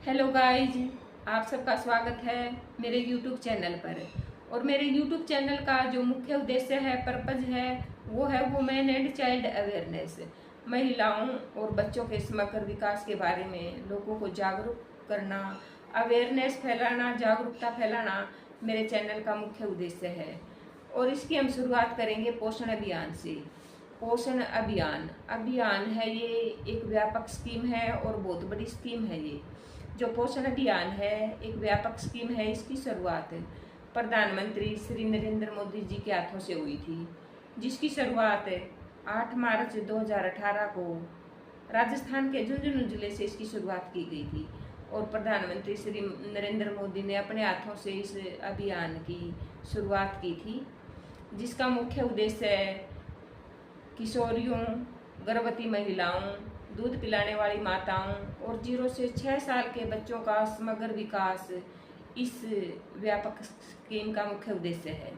Hello guys, आप सबका स्वागत है मेरे यूट्यूब चैनल पर। और मेरे यूट्यूब चैनल का जो मुख्य उद्देश्य है, पर्पज है, वो है वुमेन एंड चाइल्ड अवेयरनेस। महिलाओं और बच्चों के समग्र विकास के बारे में लोगों को जागरूक करना, अवेयरनेस फैलाना, जागरूकता फैलाना मेरे चैनल का मुख्य उद्देश्य है। और इसकी हम शुरुआत करेंगे पोषण अभियान से। पोषण अभियान अभियान है, ये एक व्यापक स्कीम है और बहुत बड़ी स्कीम है। ये जो पोषण अभियान है एक व्यापक स्कीम है। इसकी शुरुआत प्रधानमंत्री श्री नरेंद्र मोदी जी के हाथों से हुई थी, जिसकी शुरुआत 8 मार्च 2018 को राजस्थान के झुंझुनू जिले से इसकी शुरुआत की गई थी। और प्रधानमंत्री श्री नरेंद्र मोदी ने अपने हाथों से इस अभियान की शुरुआत की थी, जिसका मुख्य उद्देश्य है किशोरियों, गर्भवती महिलाओं, दूध पिलाने वाली माताओं और 0 से 6 साल के बच्चों का समग्र विकास इस व्यापक स्कीम का मुख्य उद्देश्य है।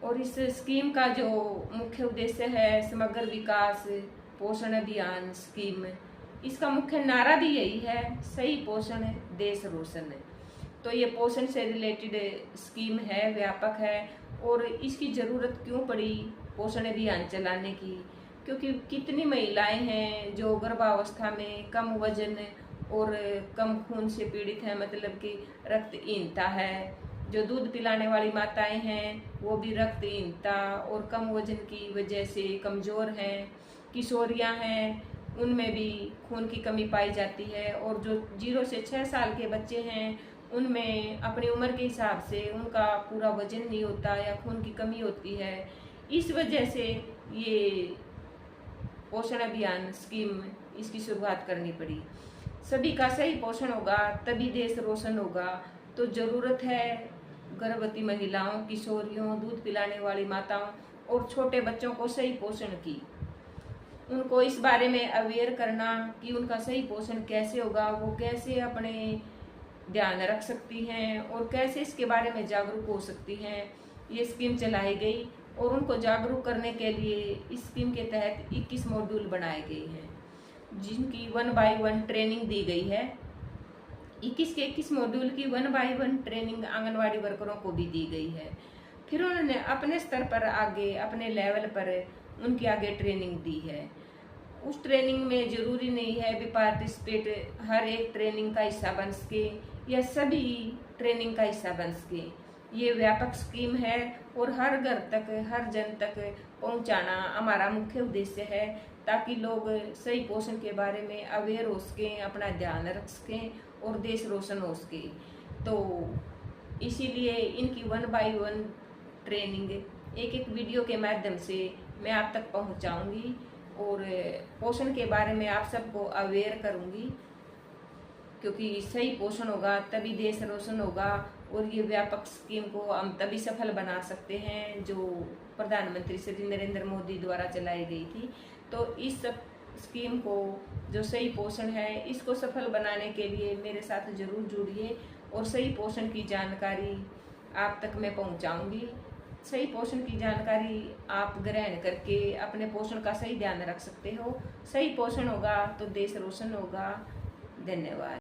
और इस स्कीम का जो मुख्य उद्देश्य है समग्र विकास पोषण अभियान स्कीम, इसका मुख्य नारा भी यही है, सही पोषण देश रोशन। तो ये पोषण से रिलेटेड स्कीम है, व्यापक है। और इसकी ज़रूरत क्यों पड़ी पोषण अभियान चलाने की? क्योंकि कितनी महिलाएं हैं जो गर्भावस्था में कम वजन और कम खून से पीड़ित हैं, मतलब कि रक्तहीनता है। जो दूध पिलाने वाली माताएं हैं वो भी रक्तहीनता और कम वजन की वजह से कमज़ोर हैं। किशोरियां हैं, उनमें भी खून की कमी पाई जाती है। और जो 0 से 6 साल के बच्चे हैं, उनमें अपनी उम्र के हिसाब से उनका पूरा वजन नहीं होता या खून की कमी होती है। इस वजह से ये पोषण अभियान स्कीम इसकी शुरुआत करनी पड़ी। सभी का सही पोषण होगा तभी देश रोशन होगा। तो ज़रूरत है गर्भवती महिलाओं, किशोरियों, दूध पिलाने वाली माताओं और छोटे बच्चों को सही पोषण की। उनको इस बारे में अवेयर करना कि उनका सही पोषण कैसे होगा, वो कैसे अपने ध्यान रख सकती हैं और कैसे इसके बारे में जागरूक हो सकती हैं। ये स्कीम चलाई गई और उनको जागरूक करने के लिए इस स्कीम के तहत 21 मॉड्यूल बनाए गए हैं, जिनकी 1 बाय 1 ट्रेनिंग दी गई है। 21 के 21 मॉड्यूल की 1 बाय 1 ट्रेनिंग आंगनवाड़ी वर्करों को भी दी गई है। फिर उन्होंने अपने स्तर पर आगे, अपने लेवल पर उनकी आगे ट्रेनिंग दी है। उस ट्रेनिंग में जरूरी नहीं है भी पार्टिसिपेट हर एक ट्रेनिंग का हिस्सा बन सके या सभी ट्रेनिंग का हिस्सा बन सके। ये व्यापक स्कीम है और हर घर तक, हर जन तक पहुंचाना हमारा मुख्य उद्देश्य है, ताकि लोग सही पोषण के बारे में अवेयर हो सकें, अपना ध्यान रख सकें और देश रोशन हो सके। तो इसीलिए इनकी 1 बाय 1 ट्रेनिंग एक वीडियो के माध्यम से मैं आप तक पहुंचाऊंगी और पोषण के बारे में आप सबको अवेयर करूंगी, क्योंकि सही पोषण होगा तभी देश रोशन होगा। और ये व्यापक स्कीम को हम तभी सफल बना सकते हैं जो प्रधानमंत्री श्री नरेंद्र मोदी द्वारा चलाई गई थी। तो इस स्कीम को, जो सही पोषण है, इसको सफल बनाने के लिए मेरे साथ जरूर जुड़िए और सही पोषण की जानकारी आप तक मैं पहुंचाऊंगी। सही पोषण की जानकारी आप ग्रहण करके अपने पोषण का सही ध्यान रख सकते हो। सही पोषण होगा तो देश रोशन होगा। धन्यवाद।